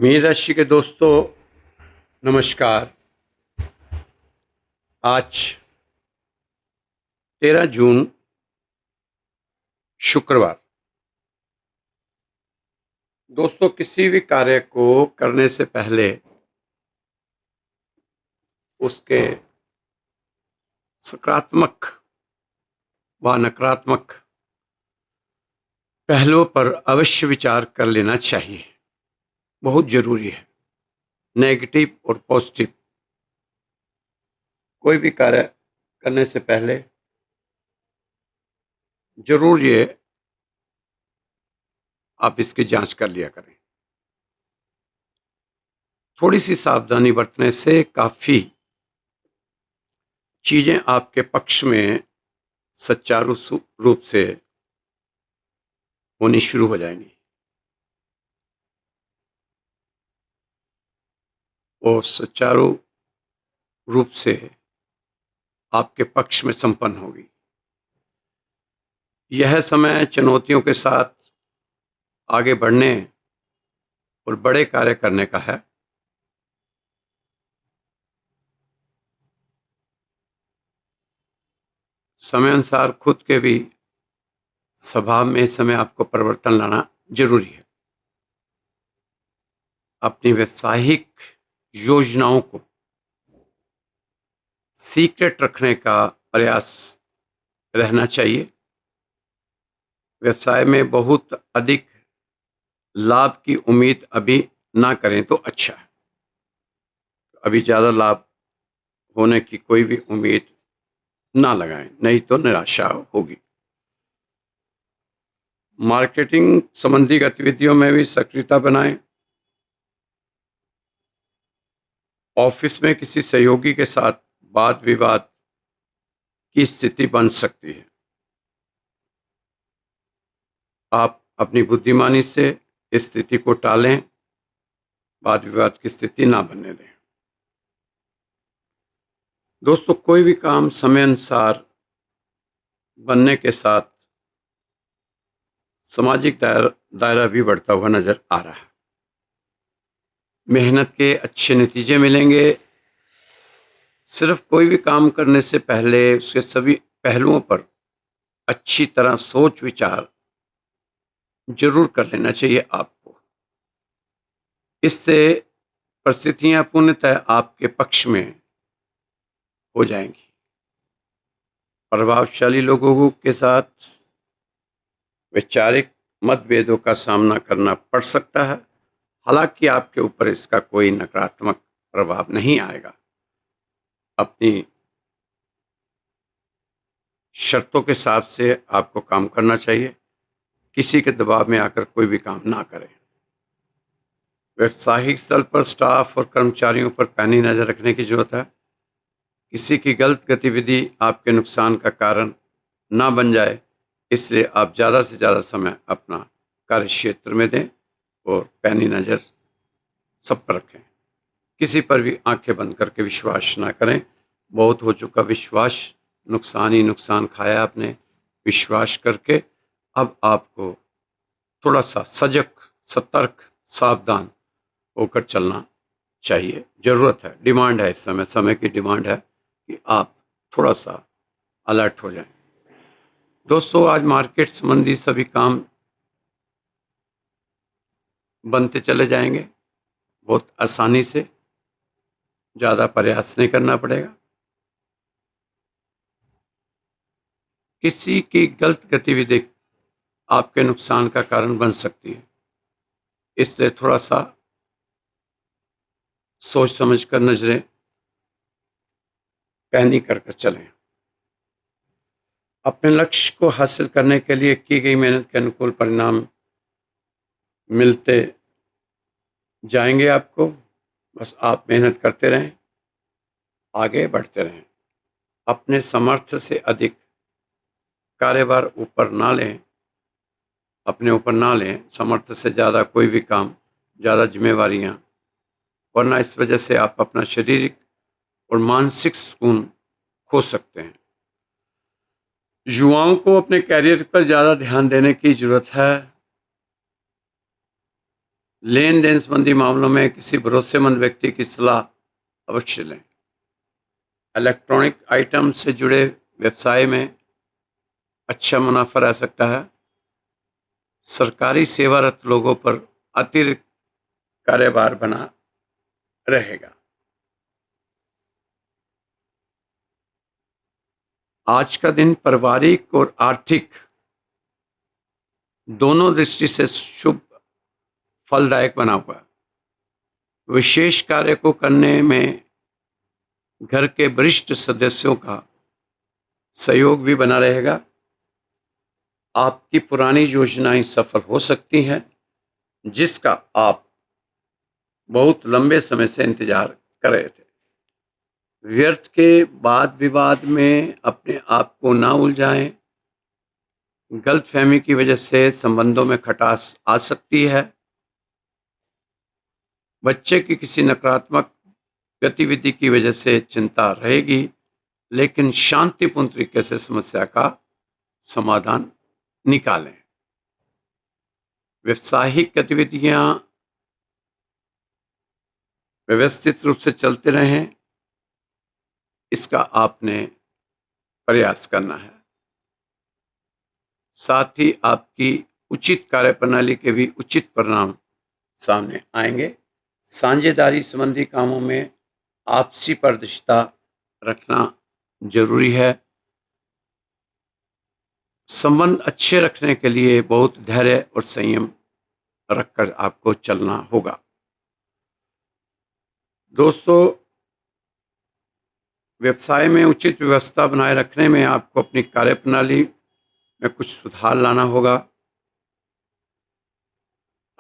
Mean राशि के दोस्तों, नमस्कार। आज 13 जून शुक्रवार। दोस्तों, किसी भी कार्य को करने से पहले उसके सकारात्मक व नकारात्मक पहलुओं पर अवश्य विचार कर लेना चाहिए। बहुत जरूरी है। नेगेटिव और पॉजिटिव कोई भी कार्य करने से पहले जरूर आप इसकी जांच कर लिया करें। थोड़ी सी सावधानी बरतने से काफी चीजें आपके पक्ष में सुचारू रूप से होनी शुरू हो जाएंगी और सुचारू रूप से आपके पक्ष में संपन्न होगी। यह समय चुनौतियों के साथ आगे बढ़ने और बड़े कार्य करने का है। समय अनुसार खुद के भी स्वभाव में इस समय आपको परिवर्तन लाना जरूरी है। अपनी व्यावसायिक योजनाओं को सीक्रेट रखने का प्रयास रहना चाहिए। व्यवसाय में बहुत अधिक लाभ की उम्मीद अभी ना करें तो अच्छा है। अभी ज़्यादा लाभ होने की कोई भी उम्मीद ना लगाएं, नहीं तो निराशा होगी। मार्केटिंग संबंधी गतिविधियों में भी सक्रियता बनाएं। ऑफिस में किसी सहयोगी के साथ वाद विवाद की स्थिति बन सकती है। आप अपनी बुद्धिमानी से इस स्थिति को टालें, वाद विवाद की स्थिति ना बनने दें। दोस्तों, कोई भी काम समय अनुसार बनने के साथ सामाजिक दायरा भी बढ़ता हुआ नजर आ रहा है। मेहनत के अच्छे नतीजे मिलेंगे। सिर्फ कोई भी काम करने से पहले उसके सभी पहलुओं पर अच्छी तरह सोच विचार जरूर कर लेना चाहिए आपको। इससे परिस्थितियां पूर्णतः आपके पक्ष में हो जाएंगी। प्रभावशाली लोगों के साथ वैचारिक मतभेदों का सामना करना पड़ सकता है। हालांकि आपके ऊपर इसका कोई नकारात्मक प्रभाव नहीं आएगा। अपनी शर्तों के हिसाब से आपको काम करना चाहिए। किसी के दबाव में आकर कोई भी काम ना करें। व्यवसायिक स्थल पर स्टाफ और कर्मचारियों पर पैनी नजर रखने की जरूरत है। किसी की गलत गतिविधि आपके नुकसान का कारण ना बन जाए, इसलिए आप ज़्यादा से ज़्यादा समय अपना कार्य क्षेत्र में दें और पैनी नज़र सब पर रखें। किसी पर भी आंखें बंद करके विश्वास ना करें। बहुत हो चुका विश्वास, नुकसान ही नुकसान खाया आपने विश्वास करके। अब आपको थोड़ा सा सजग, सतर्क, सावधान होकर चलना चाहिए। जरूरत है, डिमांड है, इस समय की डिमांड है कि आप थोड़ा सा अलर्ट हो जाएं। दोस्तों, आज मार्केट संबंधी सभी काम बनते चले जाएंगे बहुत आसानी से। ज़्यादा प्रयास नहीं करना पड़ेगा। किसी की गलत गतिविधि आपके नुकसान का कारण बन सकती है, इसलिए थोड़ा सा सोच समझ कर नजरें पैनी कर चलें। अपने लक्ष्य को हासिल करने के लिए की गई मेहनत के अनुकूल परिणाम मिलते जाएंगे आपको। बस आप मेहनत करते रहें, आगे बढ़ते रहें। अपने सामर्थ्य से अधिक कार्यभार ऊपर ना लें, अपने ऊपर ना लें। सामर्थ्य से ज़्यादा कोई भी काम, ज़्यादा जिम्मेवारियां, वरना इस वजह से आप अपना शारीरिक और मानसिक सुकून खो सकते हैं। युवाओं को अपने कैरियर पर ज़्यादा ध्यान देने की जरूरत है। लेन देन संबंधी मामलों में किसी भरोसेमंद व्यक्ति की सलाह अवश्य लें। इलेक्ट्रॉनिक आइटम से जुड़े व्यवसाय में अच्छा मुनाफा रह सकता है। सरकारी सेवारत लोगों पर अतिरिक्त कार्यभार बना रहेगा। आज का दिन पारिवारिक और आर्थिक दोनों दृष्टि से शुभ फलदायक बना हुआ है। विशेष कार्य को करने में घर के वरिष्ठ सदस्यों का सहयोग भी बना रहेगा। आपकी पुरानी योजनाएं सफल हो सकती हैं, जिसका आप बहुत लंबे समय से इंतजार कर रहे थे। व्यर्थ के वाद विवाद में अपने आप को ना उलझाएं। गलतफहमी की वजह से संबंधों में खटास आ सकती है। बच्चे की किसी नकारात्मक गतिविधि की वजह से चिंता रहेगी, लेकिन शांतिपूर्ण तरीके से समस्या का समाधान निकालें। व्यावसायिक गतिविधियां व्यवस्थित रूप से चलते रहें, इसका आपने प्रयास करना है। साथ ही आपकी उचित कार्यप्रणाली के भी उचित परिणाम सामने आएंगे। साझेदारी संबंधी कामों में आपसी पारदर्शिता रखना जरूरी है। संबंध अच्छे रखने के लिए बहुत धैर्य और संयम रखकर आपको चलना होगा। दोस्तों, व्यवसाय में उचित व्यवस्था बनाए रखने में आपको अपनी कार्यप्रणाली में कुछ सुधार लाना होगा।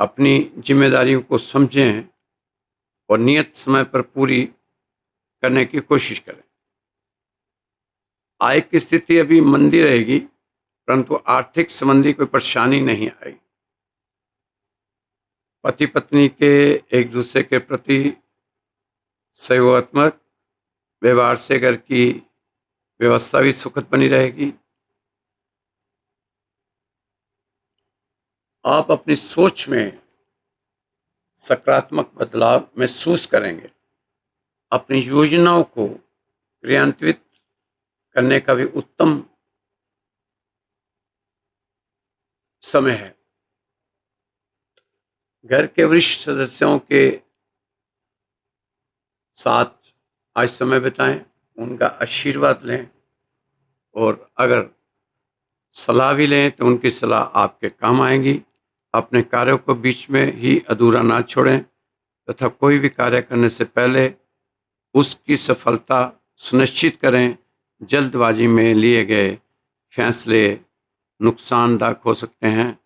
अपनी जिम्मेदारियों को समझें और नियत समय पर पूरी करने की कोशिश करें। आय की स्थिति अभी मंदी रहेगी, परंतु आर्थिक संबंधी कोई परेशानी नहीं आएगी। पति पत्नी के एक दूसरे के प्रति सहयोगात्मक व्यवहार से घर की व्यवस्था भी सुखद बनी रहेगी। आप अपनी सोच में सकारात्मक बदलाव महसूस करेंगे। अपनी योजनाओं को क्रियान्वित करने का भी उत्तम समय है। घर के वरिष्ठ सदस्यों के साथ आज समय बिताएं, उनका आशीर्वाद लें और अगर सलाह भी लें तो उनकी सलाह आपके काम आएंगी। अपने कार्यों को बीच में ही अधूरा ना छोड़ें तथा कोई भी कार्य करने से पहले उसकी सफलता सुनिश्चित करें। जल्दबाजी में लिए गए फैसले नुकसानदायक हो सकते हैं।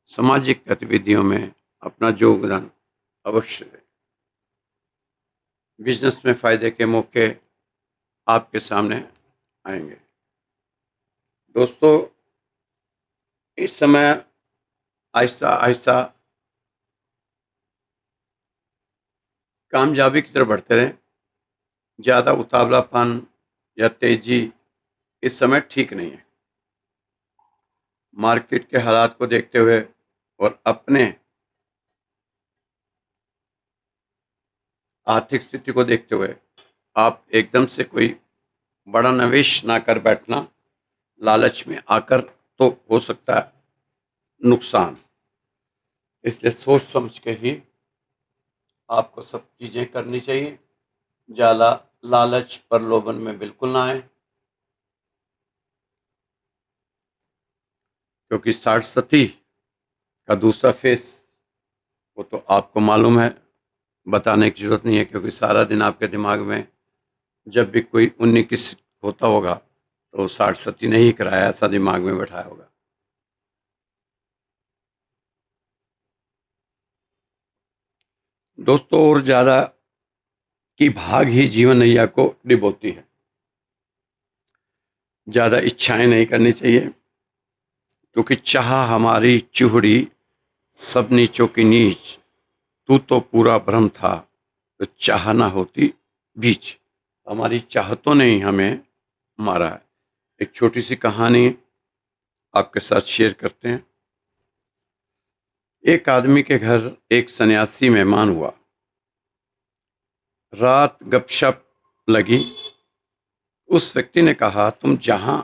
सामाजिक गतिविधियों में अपना योगदान अवश्य दें। बिजनेस में फायदे के मौके आपके सामने आएंगे। दोस्तों, इस समय आहिस्ता आहिस्ता कामयाबी की तरफ बढ़ते रहें। ज़्यादा उतावलापन या तेजी इस समय ठीक नहीं है। मार्केट के हालात को देखते हुए और अपने आर्थिक स्थिति को देखते हुए आप एकदम से कोई बड़ा निवेश ना कर बैठना। लालच में आकर तो हो सकता है नुकसान, इसलिए सोच समझ के ही आपको सब चीज़ें करनी चाहिए। ज़्यादा लालच प्रलोभन में बिल्कुल ना आए, क्योंकि साढ़सती का दूसरा फेस वो तो आपको मालूम है, बताने की जरूरत नहीं है, क्योंकि सारा दिन आपके दिमाग में जब भी कोई 19 होता होगा तो 60 नहीं कराया, ऐसा दिमाग में बैठाया होगा। दोस्तों, और ज़्यादा की भाग ही जीवन नैया को डिबोती है। ज़्यादा इच्छाएं नहीं करनी चाहिए, क्योंकि चाह हमारी चूहड़ी सब नीचों की नीच, तू तो पूरा भ्रम था तो चाह ना होती बीच। हमारी चाहतों ने ही हमें मारा है। एक छोटी सी कहानी आपके साथ शेयर करते हैं। एक आदमी के घर एक सन्यासी मेहमान हुआ। रात गपशप लगी। उस व्यक्ति ने कहा, तुम जहां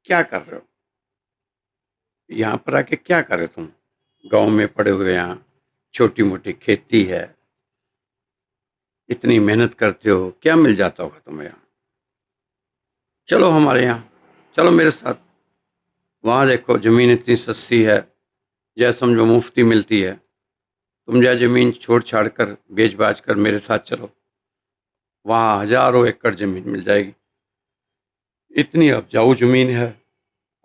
क्या कर रहे हो? यहाँ पर आके क्या करे तुम? गांव में पड़े हुए, यहाँ छोटी मोटी खेती है, इतनी मेहनत करते हो, क्या मिल जाता होगा तुम्हें यहाँ? चलो हमारे यहाँ, चलो मेरे साथ। वहाँ देखो ज़मीन इतनी सस्ती है, जैसे समझो मुफ्ती मिलती है। तुम जहाँ ज़मीन छोड़ छाड़ कर बेच बाच कर मेरे साथ चलो, वहाँ हजारों एकड़ ज़मीन मिल जाएगी। इतनी उपजाऊ ज़मीन है,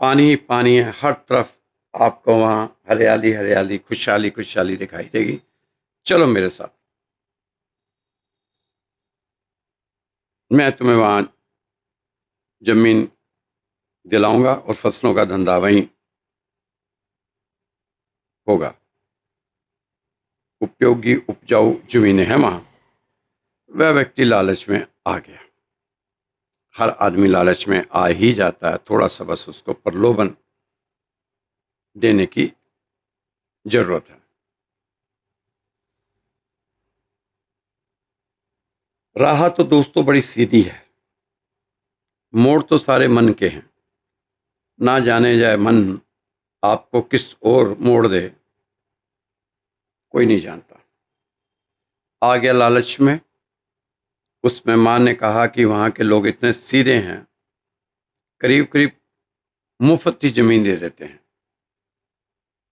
पानी ही पानी है, हर तरफ आपको वहाँ हरियाली हरियाली, खुशहाली खुशहाली दिखाई देगी। चलो मेरे साथ, मैं तुम्हें वहाँ ज़मीन दिलाऊंगा और फसलों का धंधा वहीं होगा। उपयोगी उपजाऊ ज़मीनें हैं वहाँ। वह व्यक्ति लालच में आ गया। हर आदमी लालच में आ ही जाता है, थोड़ा सा बस उसको प्रलोभन देने की जरूरत है। राह तो दोस्तों बड़ी सीधी है, मोड़ तो सारे मन के हैं। ना जाने जाए मन आपको किस ओर मोड़ दे, कोई नहीं जानता। आ गया लालच में। उस मेहमान ने कहा कि वहाँ के लोग इतने सीधे हैं, करीब करीब मुफ्त ही जमीन दे देते हैं।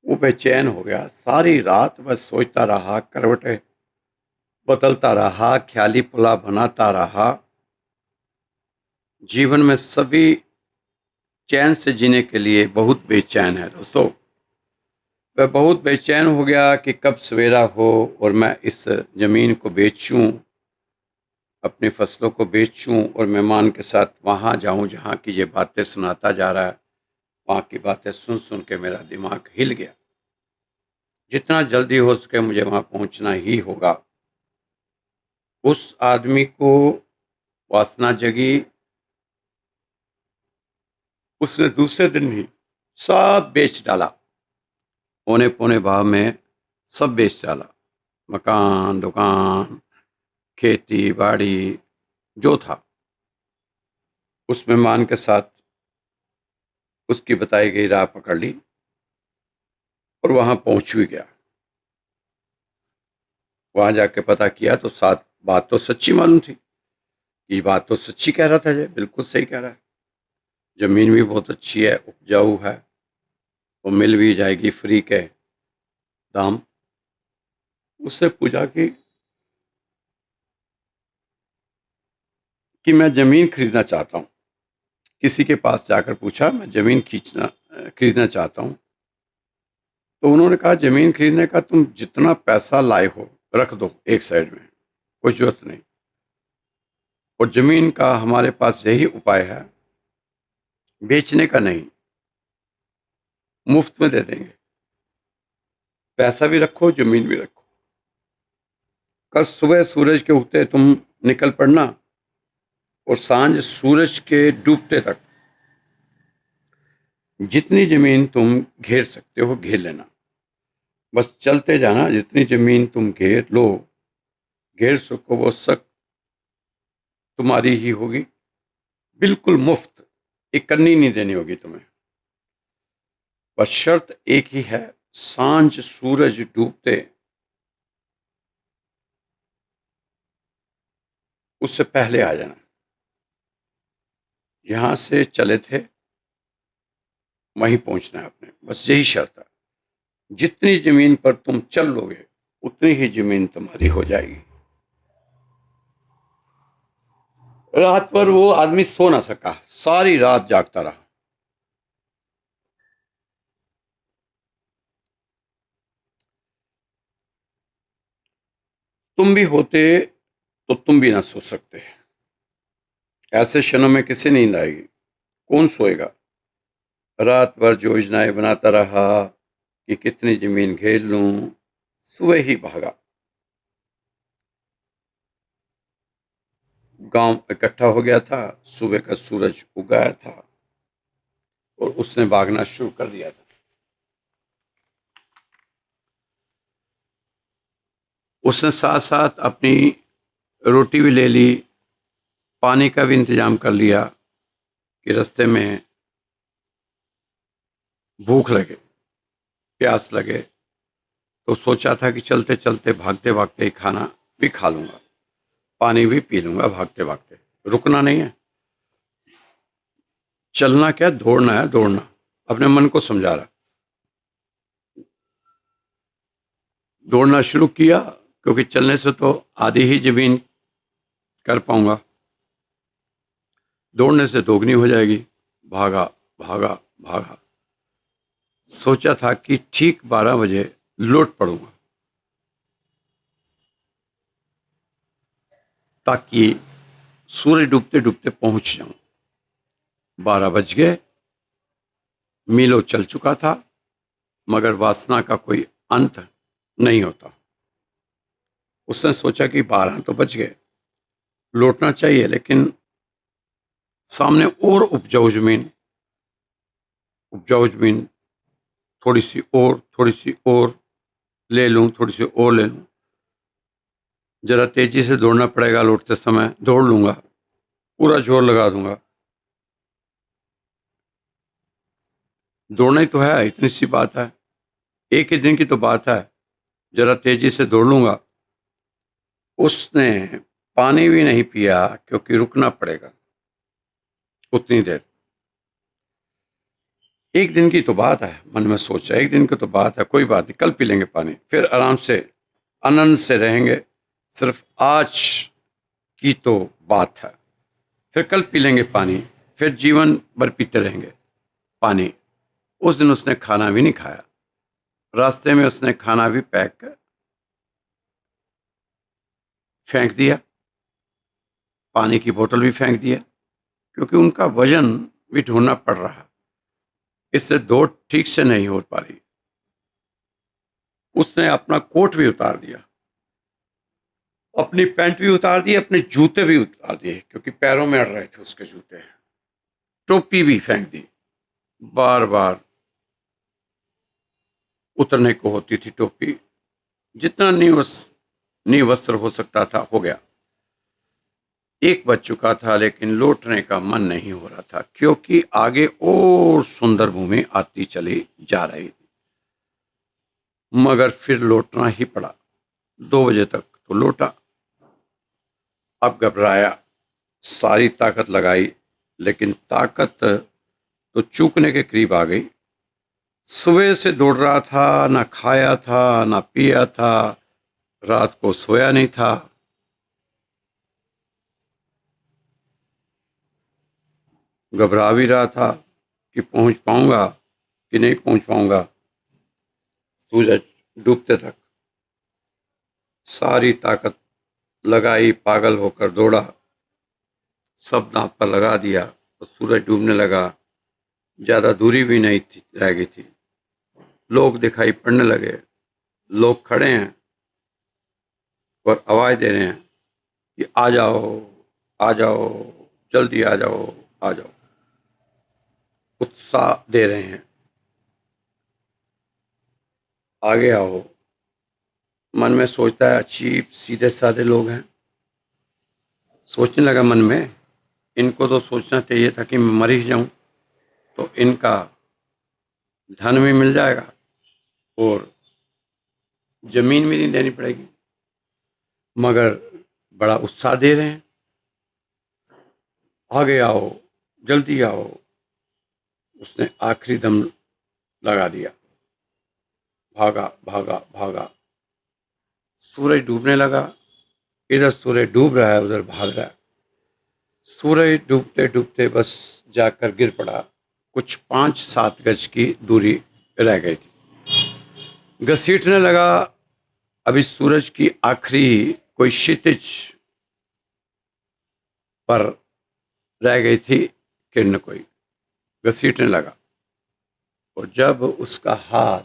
वो बेचैन हो गया, सारी रात बस सोचता रहा, करवटें बदलता रहा, ख्याली पुला बनाता रहा। जीवन में सभी चैन से जीने के लिए बहुत बेचैन है दोस्तों। वह बहुत बेचैन हो गया कि कब सवेरा हो और मैं इस ज़मीन को बेचूं, अपनी फसलों को बेचूं और मेहमान के साथ वहाँ जाऊं जहाँ की ये बातें सुनाता जा रहा है। वहाँ की बातें सुन सुन के मेरा दिमाग हिल गया। जितना जल्दी हो सके मुझे वहाँ पहुँचना ही होगा। उस आदमी को वासना जगी। उसने दूसरे दिन ही सब बेच डाला, पौने पौने भाव में सब बेच डाला। मकान, दुकान, खेती बाड़ी जो था। उस मेहमान के साथ उसकी बताई गई राह पकड़ ली और वहां पहुंच भी गया। वहां जाके पता किया तो साथ बात तो सच्ची मालूम थी। ये बात तो सच्ची कह रहा था, ये बिल्कुल सही कह रहा है। जमीन भी बहुत अच्छी है, उपजाऊ है, वो मिल भी जाएगी फ्री के दाम। उससे पूछा कि मैं जमीन खरीदना चाहता हूँ। किसी के पास जाकर पूछा, मैं जमीन खरीदना चाहता हूँ। तो उन्होंने कहा, जमीन खरीदने का तुम जितना पैसा लाए हो रख दो एक साइड में, कोई जरूरत नहीं। और जमीन का हमारे पास यही उपाय है, बेचने का नहीं, मुफ्त में दे देंगे। पैसा भी रखो, जमीन भी रखो। कल सुबह सूरज के उगते तुम निकल पड़ना और सांझ सूरज के डूबते तक जितनी जमीन तुम घेर सकते हो घेर लेना। बस चलते जाना, जितनी जमीन तुम घेर लो, घेर सको, वो सब तुम्हारी ही होगी, बिल्कुल मुफ्त। एक कन्नी नहीं देनी होगी तुम्हें। बस शर्त एक ही है, सांझ सूरज डूबते उससे पहले आ जाना। यहां से चले थे वहीं पहुंचना है अपने, बस यही शर्त है। जितनी जमीन पर तुम चल लोगे उतनी ही जमीन तुम्हारी हो जाएगी। रात भर वो आदमी सो ना सका, सारी रात जागता रहा। तुम भी होते तो तुम भी ना सो सकते। ऐसे क्षणों में किसे नींद आएगी? कौन सोएगा? रात भर योजनाएं बनाता रहा कि कितनी जमीन घेर लूं। सुबह ही भागा। गांव इकट्ठा हो गया था, सुबह का सूरज उगाया था और उसने भागना शुरू कर दिया था। उसने साथ साथ अपनी रोटी भी ले ली, पानी का भी इंतजाम कर लिया कि रास्ते में भूख लगे, प्यास लगे, तो सोचा था कि चलते चलते भागते भागते ही खाना भी खा लूंगा, पानी भी पी लूंगा भागते भागते। रुकना नहीं है, चलना क्या, दौड़ना है, दौड़ना। अपने मन को समझा रहा। दौड़ना शुरू किया, क्योंकि चलने से तो आधी ही जमीन कर पाऊंगा, दौड़ने से दोगुनी हो जाएगी। भागा भागा भागा। सोचा था कि ठीक 12 बजे लौट पड़ूंगा, ताकि सूर्य डूबते डूबते पहुंच जाऊं। 12 बज गए, मीलों चल चुका था, मगर वासना का कोई अंत नहीं होता। उसने सोचा कि 12 तो बज गए, लौटना चाहिए, लेकिन सामने और उपजाऊ जमीन, थोड़ी सी और, थोड़ी सी और ले लूं, थोड़ी सी और ले लूं। जरा तेजी से दौड़ना पड़ेगा, लौटते समय दौड़ लूंगा, पूरा जोर लगा दूंगा। दौड़ना ही तो है, इतनी सी बात है, एक ही दिन की तो बात है, जरा तेजी से दौड़ लूंगा। उसने पानी भी नहीं पिया, क्योंकि रुकना पड़ेगा उतनी देर। एक दिन की तो बात है, मन में सोचा, एक दिन की तो बात है, कोई बात नहीं, कल पी लेंगे पानी, फिर आराम से आनंद से रहेंगे। सिर्फ आज की तो बात है, फिर कल पी लेंगे पानी, फिर जीवन भर पीते रहेंगे पानी। उस दिन उसने खाना भी नहीं खाया, रास्ते में उसने खाना भी पैक कर फेंक दिया, पानी की बोतल भी फेंक दिया, क्योंकि उनका वजन भी ढूंढना पड़ रहा, इससे दौड़ ठीक से नहीं हो पा रही। उसने अपना कोट भी उतार दिया, अपनी पैंट भी उतार दी, अपने जूते भी उतार दिए, क्योंकि पैरों में अड़ रहे थे उसके जूते। टोपी भी फेंक दी, बार बार उतरने को होती थी टोपी। जितना निवस्त्र हो सकता था हो गया। 1 बज चुका था, लेकिन लौटने का मन नहीं हो रहा था, क्योंकि आगे और सुंदर भूमि आती चली जा रही थी। मगर फिर लौटना ही पड़ा। 2 बजे तक तो लौटा। अब घबराया, सारी ताकत लगाई, लेकिन ताकत तो चूकने के करीब आ गई। सुबह से दौड़ रहा था, ना खाया था, ना पिया था, रात को सोया नहीं था। घबरा भी रहा था कि पहुंच पाऊंगा कि नहीं पहुंच पाऊंगा। सूरज डूबते तक सारी ताकत लगाई, पागल होकर दौड़ा, सब दांव पर लगा दिया, तो सूरज डूबने लगा। ज्यादा दूरी भी नहीं थी, रह गई थी। लोग दिखाई पड़ने लगे, लोग खड़े हैं और आवाज दे रहे हैं कि आ जाओ, आ जाओ, जल्दी आ जाओ, आ जाओ। उत्साह दे रहे हैं, आगे आओ। मन में सोचता है, अजीब सीधे साधे लोग हैं। सोचने लगा मन में, इनको तो सोचना चाहिए था कि मैं मर ही जाऊं, तो इनका धन भी मिल जाएगा और जमीन भी नहीं देनी पड़ेगी। मगर बड़ा उत्साह दे रहे हैं, आगे आओ, जल्दी आओ। उसने आखिरी दम लगा दिया, भागा भागा भागा। सूरज डूबने लगा, इधर सूरज डूब रहा है, उधर भाग रहा है। सूरज डूबते डूबते बस जाकर गिर पड़ा। कुछ 5-7 गज की दूरी रह गई थी। घसीटने लगा। अभी सूरज की आखिरी कोई क्षितिज पर रह गई थी किरण, कोई घसीटने लगा। और जब उसका हाथ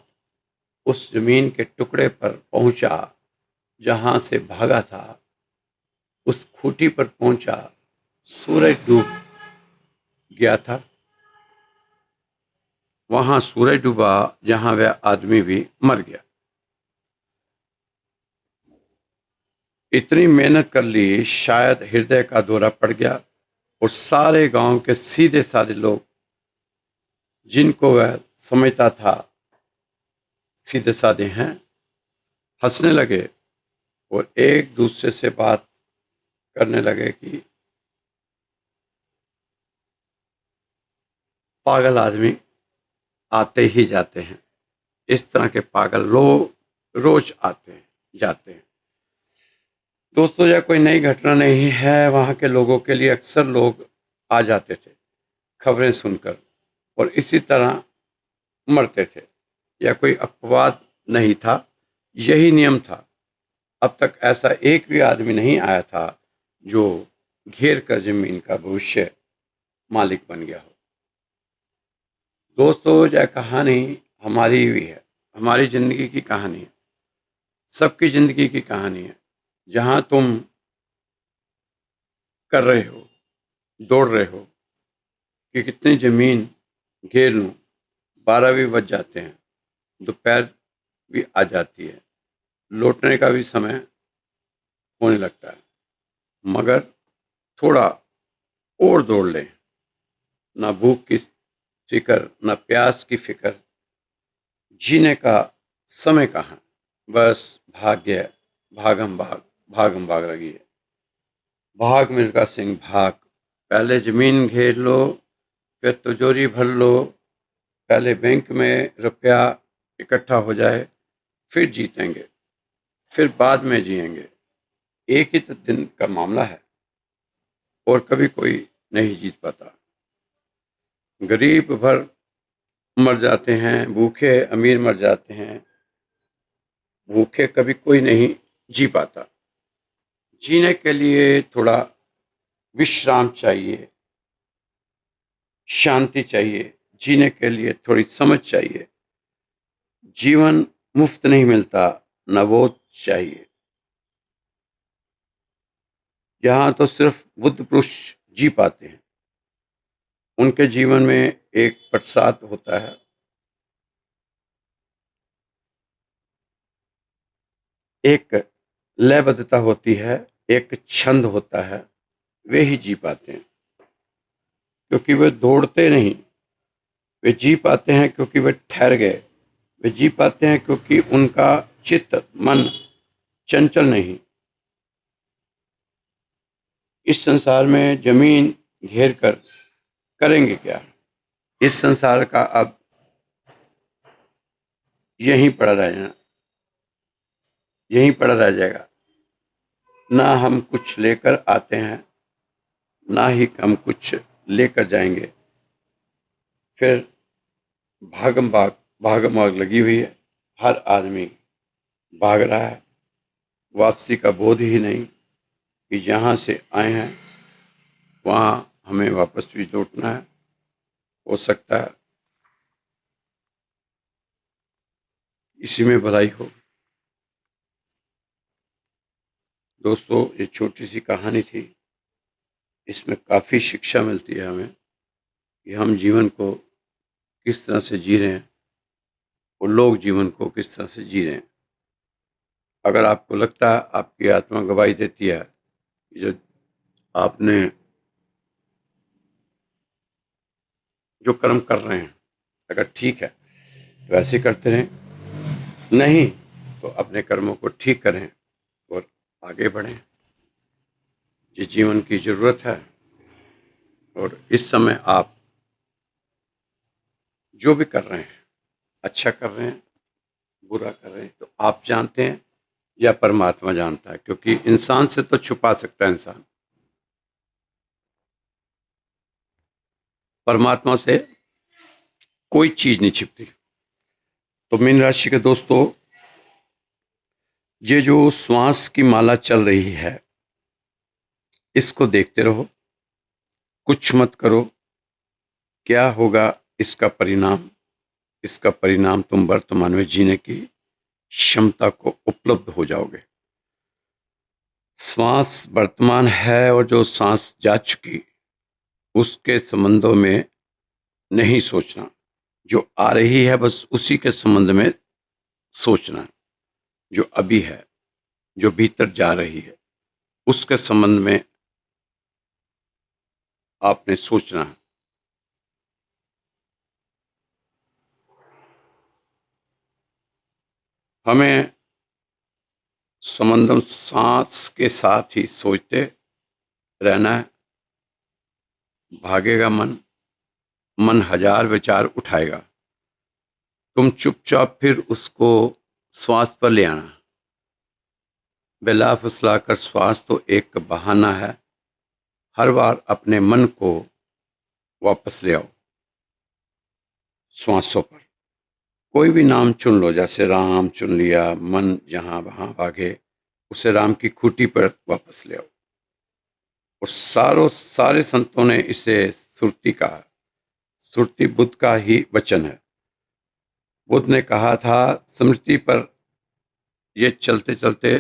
उस जमीन के टुकड़े पर पहुंचा जहां से भागा था, उस खूंटी पर पहुंचा, सूरज डूब गया था। वहां सूरज डूबा जहां वह आदमी भी मर गया। इतनी मेहनत कर ली, शायद हृदय का दौरा पड़ गया और सारे गांव के सीधे साधे लोग जिनको वह समझता था सीधे साधे हैं, हंसने लगे और एक दूसरे से बात करने लगे कि पागल आदमी आते ही जाते हैं, इस तरह के पागल लोग रोज आते हैं जाते हैं। दोस्तों, यह कोई नई घटना नहीं है। वहां के लोगों के लिए अक्सर लोग आ जाते थे खबरें सुनकर और इसी तरह मरते थे। यह कोई अपवाद नहीं था, यही नियम था। अब तक ऐसा एक भी आदमी नहीं आया था जो घेर कर जमीन का भविष्य मालिक बन गया हो। दोस्तों, यह कहानी हमारी भी है, हमारी जिंदगी की कहानी है, सबकी जिंदगी की कहानी है। जहां तुम कर रहे हो, दौड़ रहे हो कि कितनी जमीन घेर लूं, 12 भी बज जाते हैं, दोपहर भी आ जाती है, लौटने का भी समय होने लगता है, मगर थोड़ा और दौड़ लें। ना भूख की फिक्र, ना प्यास की फिक्र, जीने का समय कहाँ, बस भाग्य भागम भाग लगी है। भाग मिल्खा सिंह भाग। पहले जमीन घेर लो, फिर तिजोरी भर लो, पहले बैंक में रुपया इकट्ठा हो जाए, फिर जीतेंगे, फिर बाद में जिएंगे। एक ही तो दिन का मामला है और कभी कोई नहीं जीत पाता। गरीब भर मर जाते हैं, भूखे अमीर मर जाते हैं, भूखे कभी कोई नहीं जी पाता। जीने के लिए थोड़ा विश्राम चाहिए, शांति चाहिए, जीने के लिए थोड़ी समझ चाहिए। जीवन मुफ्त नहीं मिलता, न बोध चाहिए। यहाँ तो सिर्फ बुद्ध पुरुष जी पाते हैं। उनके जीवन में एक प्रसाद होता है, एक लयबद्धता होती है, एक छंद होता है। वे ही जी पाते हैं क्योंकि वे दौड़ते नहीं। वे जी पाते हैं क्योंकि वे ठहर गए। वे जी पाते हैं क्योंकि उनका चित्त मन चंचल नहीं। इस संसार में जमीन घेर कर करेंगे क्या? इस संसार का अब यहीं पड़ा रह जाना, यहीं पड़ा रह जाएगा। ना हम कुछ लेकर आते हैं, ना ही हम कुछ लेकर जाएंगे। फिर भागम भाग लगी हुई है। हर आदमी भाग रहा है, वापसी का बोध ही नहीं कि जहाँ से आए हैं वहाँ हमें वापस भी लौटना है। हो सकता है इसी में भलाई हो। दोस्तों, ये छोटी सी कहानी थी, इसमें काफ़ी शिक्षा मिलती है हमें कि हम जीवन को किस तरह से जी रहे हैं और लोग जीवन को किस तरह से जी रहे हैं। अगर आपको लगता है, आपकी आत्मा गवाही देती है कि जो आपने जो कर्म कर रहे हैं अगर ठीक है तो ऐसे करते रहें, नहीं तो अपने कर्मों को ठीक करें और आगे बढ़ें। ये जीवन की ज़रूरत है और इस समय आप जो भी कर रहे हैं, अच्छा कर रहे हैं, बुरा कर रहे हैं, तो आप जानते हैं या परमात्मा जानता है? क्योंकि इंसान से तो छुपा सकता है इंसान, परमात्मा से कोई चीज नहीं छिपती। तो मीन राशि के दोस्तों, ये जो श्वास की माला चल रही है, इसको देखते रहो, कुछ मत करो। क्या होगा इसका परिणाम? इसका परिणाम तुम वर्तमान में जीने की क्षमता को उपलब्ध हो जाओगे। श्वास वर्तमान है और जो सांस जा चुकी उसके संबंधों में नहीं सोचना। जो आ रही है बस उसी के संबंध में सोचना, जो अभी है, जो भीतर जा रही है। उसके संबंध में आपने सोचना है। हमें संबंधम सांस के साथ ही सोचते रहना है। भागेगा मन, मन हजार विचार उठाएगा। तुम चुपचाप फिर उसको श्वास पर ले आना। बेला फुसलाकर श्वास तो एक बहाना है। हर बार अपने मन को वापस ले आओ श्वासों पर। कोई भी नाम चुन लो, जैसे राम चुन लिया। मन जहां वहां भागे, उसे राम की खूंटी पर वापस ले आओ। और सारे संतों ने इसे सुरति कहा। सुरति बुद्ध का ही वचन है। बुद्ध ने कहा था, स्मृति पर ये चलते चलते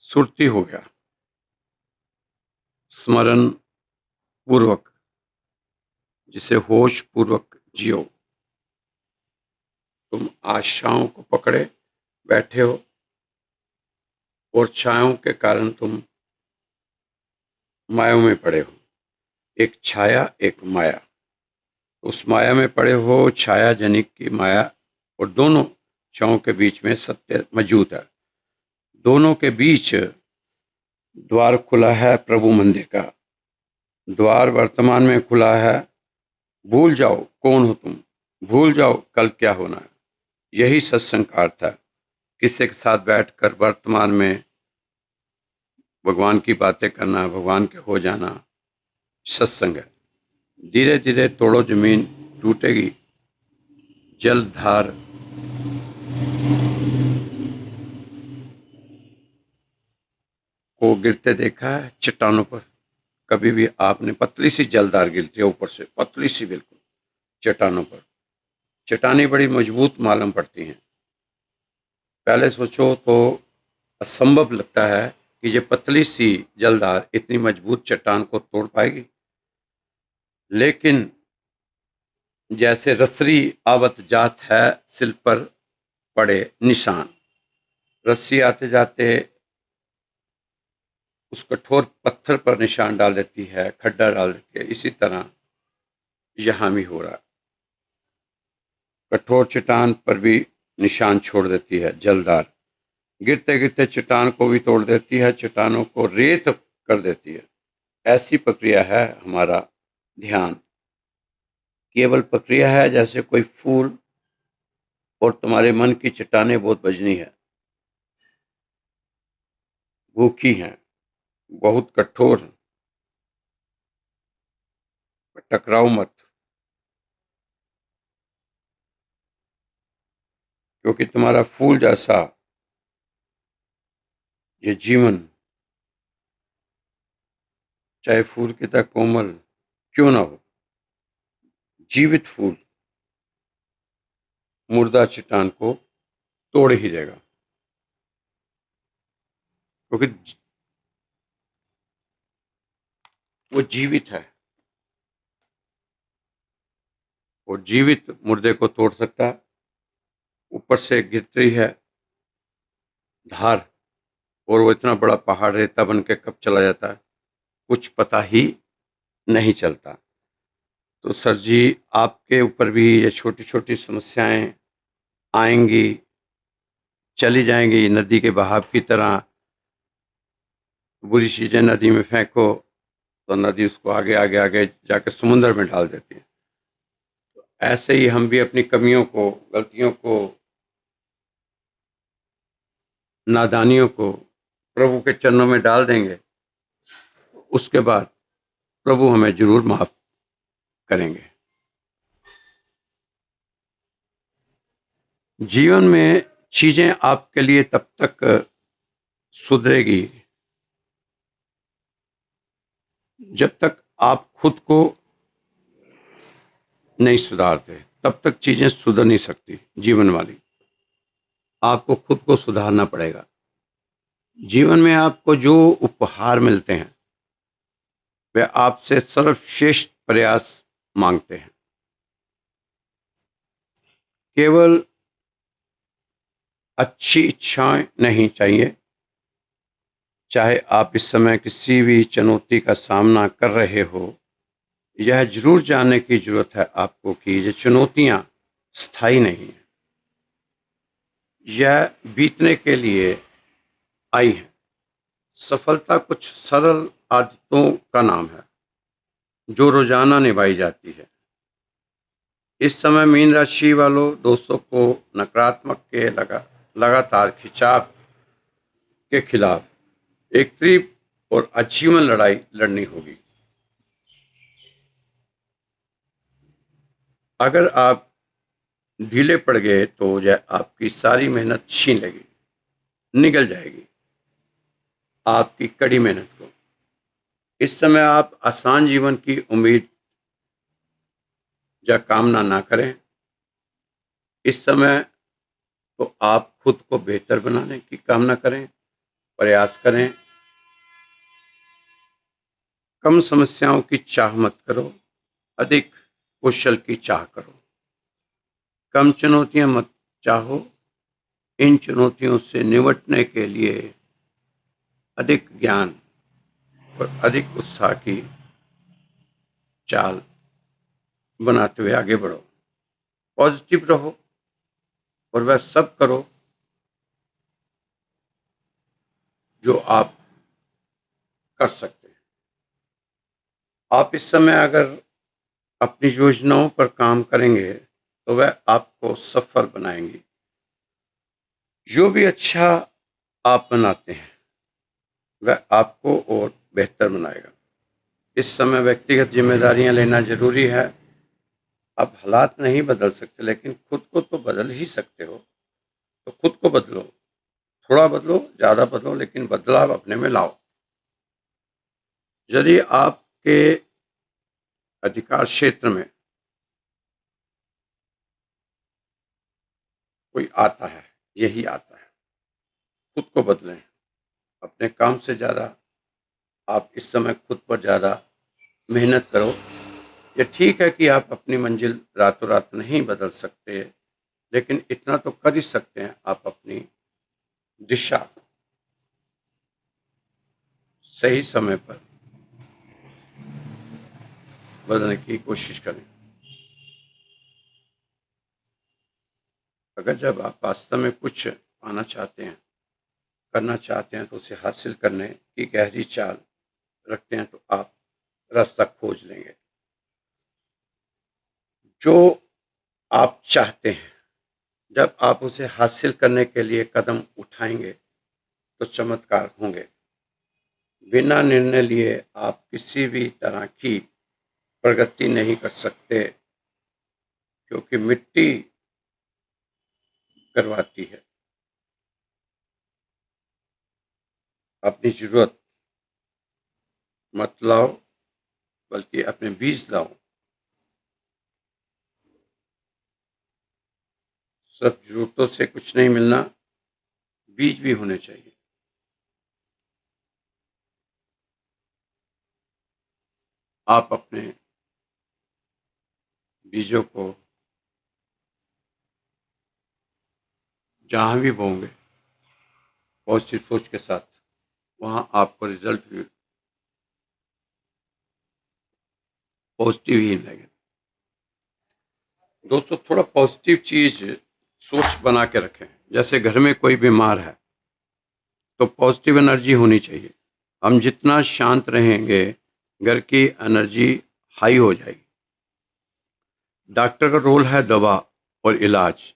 सुरति हो गया। स्मरण पूर्वक, जिसे होश पूर्वक जियो। तुम आशाओं को पकड़े बैठे हो और छायाओं के कारण तुम माया में पड़े हो। एक छाया, एक माया। उस माया में पड़े हो, छाया जनिक की माया, और दोनों छाओं के बीच में सत्य मौजूद है। दोनों के बीच द्वार खुला है प्रभु मंदिर का। द्वार वर्तमान में खुला है। भूल जाओ कौन हो तुम, भूल जाओ कल क्या होना है। यही सत्संग का अर्थ है। किसी के साथ बैठकर वर्तमान में भगवान की बातें करना, भगवान के हो जाना सत्संग है। धीरे धीरे तोड़ो जमीन, टूटेगी जलधार। को गिरते देखा है चट्टानों पर? कभी भी आपने पतली सी जलधार गिरती है ऊपर से, पतली सी बिल्कुल चट्टानों पर। चट्टानें बड़ी मजबूत मालूम पड़ती हैं। पहले सोचो तो असंभव लगता है कि ये पतली सी जलधार इतनी मजबूत चट्टान को तोड़ पाएगी। लेकिन जैसे रसरी आवत जात है, सिल पर पड़े निशान। रस्सी आते जाते उस कठोर पत्थर पर निशान डाल देती है, खड्डा डाल देती है। इसी तरह यहां भी हो रहा। कठोर चट्टान पर भी निशान छोड़ देती है जलधार। गिरते गिरते चट्टान को भी तोड़ देती है, चट्टानों को रेत कर देती है। ऐसी प्रक्रिया है हमारा ध्यान। केवल प्रक्रिया है जैसे कोई फूल, और तुम्हारे मन की चट्टानें बहुत बजनी है, भूखी हैं, बहुत कठोर हैं। टकराओ मत, क्योंकि तुम्हारा फूल जैसा ये जीवन, चाहे फूल की तरह कोमल क्यों ना हो, जीवित फूल मुर्दा चट्टान को तोड़ ही देगा। क्योंकि वो जीवित है, और जीवित मुर्दे को तोड़ सकता है। ऊपर से गिरती है धार, और वो इतना बड़ा पहाड़ रेता बन के कब चला जाता है कुछ पता ही नहीं चलता। तो सर जी, आपके ऊपर भी ये छोटी छोटी समस्याएं आएंगी, चली जाएंगी नदी के बहाव की तरह। बुरी चीजें नदी में फेंको तो नदी उसको आगे आगे आगे जाके समुद्र में डाल देती है। ऐसे ही हम भी अपनी कमियों को, गलतियों को, नादानियों को प्रभु के चरणों में डाल देंगे, उसके बाद प्रभु हमें जरूर माफ करेंगे। जीवन में चीजें आपके लिए तब तक सुधरेगी जब तक आप खुद को नहीं सुधारते, तब तक चीजें सुधर नहीं सकती जीवन वाली। आपको खुद को सुधारना पड़ेगा। जीवन में आपको जो उपहार मिलते हैं वे आपसे सर्वश्रेष्ठ प्रयास मांगते हैं। केवल अच्छी इच्छाएं नहीं चाहिए, चाहे आप इस समय किसी भी चुनौती का सामना कर रहे हो, यह जरूर जानने की जरूरत है आपको कि ये चुनौतियां स्थायी नहीं हैं। यह बीतने के लिए आई हैं। सफलता कुछ सरल आदतों का नाम है जो रोजाना निभाई जाती है। इस समय मीन राशि वालों दोस्तों को नकारात्मक के लगातार खिंचाव के खिलाफ एक तीव्र और आजीवन लड़ाई लड़नी होगी। अगर आप ढीले पड़ गए तो यह आपकी सारी मेहनत छीन लेगी, निगल जाएगी आपकी कड़ी मेहनत को। इस समय आप आसान जीवन की उम्मीद या कामना ना करें। इस समय तो आप खुद को बेहतर बनाने की कामना करें, प्रयास करें। कम समस्याओं की चाह मत करो, अधिक कौशल की चाह करो। कम चुनौतियां मत चाहो, इन चुनौतियों से निपटने के लिए अधिक ज्ञान और अधिक उत्साह की चाल बनाते हुए आगे बढ़ो। पॉजिटिव रहो और वह सब करो जो आप कर सकते हैं। आप इस समय अगर अपनी योजनाओं पर काम करेंगे तो वह आपको सफल बनाएंगी। जो भी अच्छा आप बनाते हैं वह आपको और बेहतर बनाएगा। इस समय व्यक्तिगत जिम्मेदारियां लेना जरूरी है। आप हालात नहीं बदल सकते लेकिन खुद को तो बदल ही सकते हो। तो खुद को बदलो, थोड़ा बदलो, ज्यादा बदलो, लेकिन बदलाव अपने में लाओ। यदि आपके अधिकार क्षेत्र में कोई आता है, यही आता है, खुद को बदलें। अपने काम से ज्यादा आप इस समय खुद पर ज्यादा मेहनत करो। ये ठीक है कि आप अपनी मंजिल रातों रात नहीं बदल सकते, लेकिन इतना तो कर ही सकते हैं, आप अपनी दिशा सही समय पर बदलने की कोशिश करें। अगर जब आप वास्तव में कुछ पाना चाहते हैं, करना चाहते हैं, तो उसे हासिल करने की गहरी चाल रखते हैं तो आप रास्ता खोज लेंगे। जो आप चाहते हैं, जब आप उसे हासिल करने के लिए कदम उठाएंगे तो चमत्कार होंगे। बिना निर्णय लिए आप किसी भी तरह की प्रगति नहीं कर सकते, क्योंकि मिट्टी करवाती है। अपनी जरूरत मत लाओ, बल्कि अपने बीज लाओ। सब जरूरतों से कुछ नहीं मिलना, बीज भी होने चाहिए। आप अपने बीजों को जहां भी बोओगे पॉजिटिव सोच के साथ, वहां आपको रिजल्ट भी पॉजिटिव ही मिलेगा। दोस्तों, थोड़ा पॉजिटिव चीज सोच बना के रखें। जैसे घर में कोई बीमार है तो पॉजिटिव एनर्जी होनी चाहिए। हम जितना शांत रहेंगे, घर की एनर्जी हाई हो जाएगी। डॉक्टर का रोल है दवा और इलाज।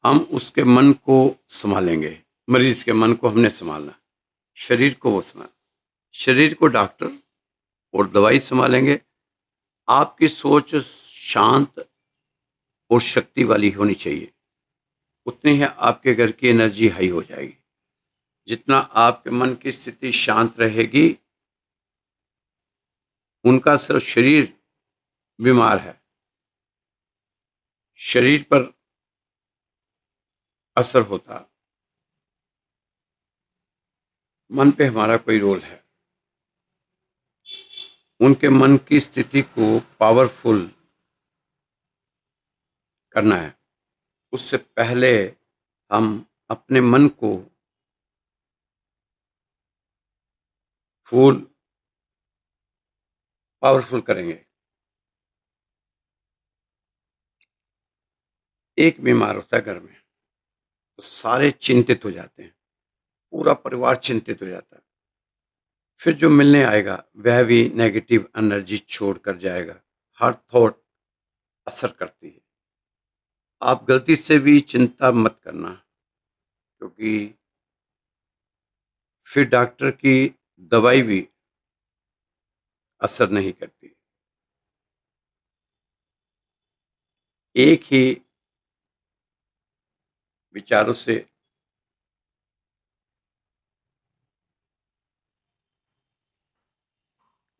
हम उसके मन को संभालेंगे, मरीज के मन को हमने संभालना, शरीर को वो संभालना। शरीर को डॉक्टर और दवाई संभालेंगे। आपकी सोच शांत और शक्ति वाली होनी चाहिए, उतनी ही आपके घर की एनर्जी हाई हो जाएगी। जितना आपके मन की स्थिति शांत रहेगी, उनका सिर्फ शरीर बीमार है, शरीर पर असर होता, मन पे हमारा कोई रोल है। उनके मन की स्थिति को पावरफुल करना है। उससे पहले हम अपने मन को फूल पावरफुल करेंगे। एक बीमार होता है घर में तो सारे चिंतित हो जाते हैं, पूरा परिवार चिंतित हो जाता है। फिर जो मिलने आएगा वह भी नेगेटिव एनर्जी छोड़कर जाएगा। हर थॉट असर करती है। आप गलती से भी चिंता मत करना, क्योंकि फिर डॉक्टर की दवाई भी असर नहीं करती। एक ही विचारों से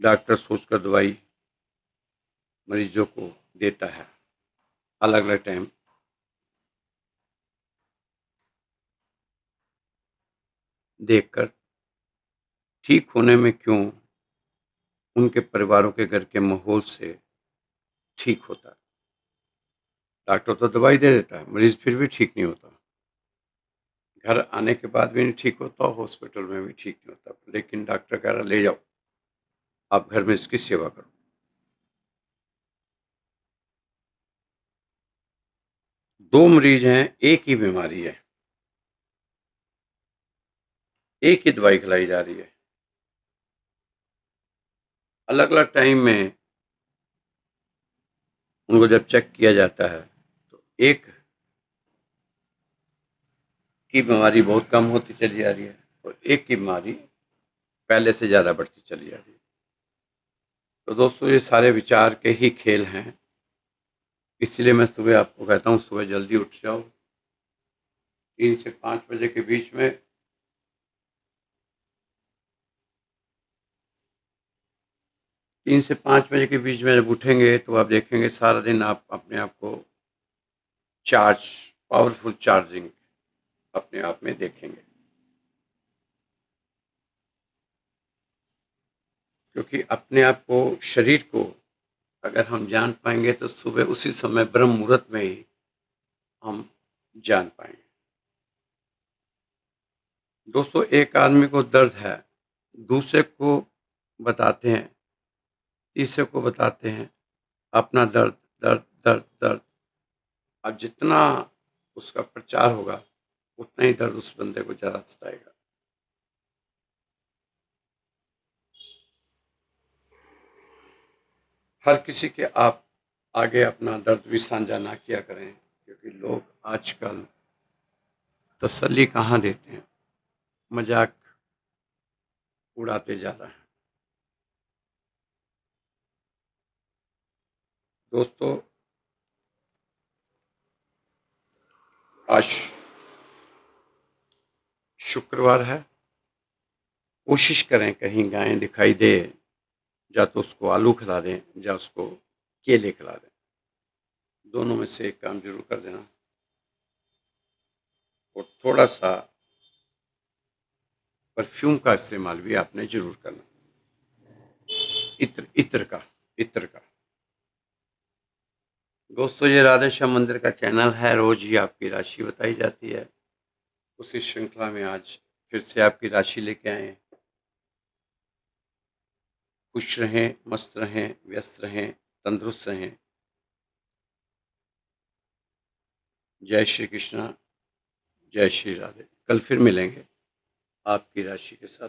डॉक्टर सोचकर दवाई मरीजों को देता है अलग अलग टाइम। देखकर ठीक होने में क्यों उनके परिवारों के घर के माहौल से ठीक होता है। डॉक्टर तो दवाई दे देता है, मरीज फिर भी ठीक नहीं होता। घर आने के बाद भी नहीं ठीक होता, हॉस्पिटल में भी ठीक नहीं होता, लेकिन डॉक्टर कह रहा ले जाओ, आप घर में इसकी सेवा करो। दो मरीज हैं, एक ही बीमारी है, एक ही दवाई खिलाई जा रही है। अलग अलग टाइम में उनको जब चेक किया जाता है तो एक की बीमारी बहुत कम होती चली जा रही है और एक की बीमारी पहले से ज़्यादा बढ़ती चली जा रही है। तो दोस्तों ये सारे विचार के ही खेल हैं। इसलिए मैं सुबह आपको कहता हूँ सुबह जल्दी उठ जाओ। 3 से 5 बजे के बीच में 3 से 5 बजे के बीच में जब उठेंगे तो आप देखेंगे सारा दिन आप अपने आप को चार्ज, पावरफुल चार्जिंग अपने आप में देखेंगे। क्योंकि अपने आप को, शरीर को अगर हम जान पाएंगे तो सुबह उसी समय ब्रह्म मुहूर्त में ही हम जान पाएंगे। दोस्तों एक आदमी को दर्द है, दूसरे को बताते हैं, तीसरे को बताते हैं अपना दर्द दर्द दर्द दर्द। अब जितना उसका प्रचार होगा उतना ही दर्द उस बंदे को ज़्यादा सताएगा। हर किसी के आप आगे अपना दर्द भी साझा ना किया करें, क्योंकि लोग आजकल तसल्ली कहाँ देते हैं, मजाक उड़ाते ज़्यादा हैं। दोस्तों आज शुक्रवार है, कोशिश करें कहीं गाय दिखाई दे, या तो उसको आलू खिला दें या उसको केले खिला दें, दोनों में से एक काम जरूर कर देना। और थोड़ा सा परफ्यूम का इस्तेमाल भी आपने जरूर करना, इत्र इत्र का, इत्र का। दोस्तों ये राधे श्याम मंदिर का चैनल है, रोज ही आपकी राशि बताई जाती है। उसी श्रृंखला में आज फिर से आपकी राशि लेके आए हैं। खुश रहें, मस्त रहें, व्यस्त रहें, तंदुरुस्त रहें। जय श्री कृष्णा, जय श्री राधे। कल फिर मिलेंगे आपकी राशि के साथ।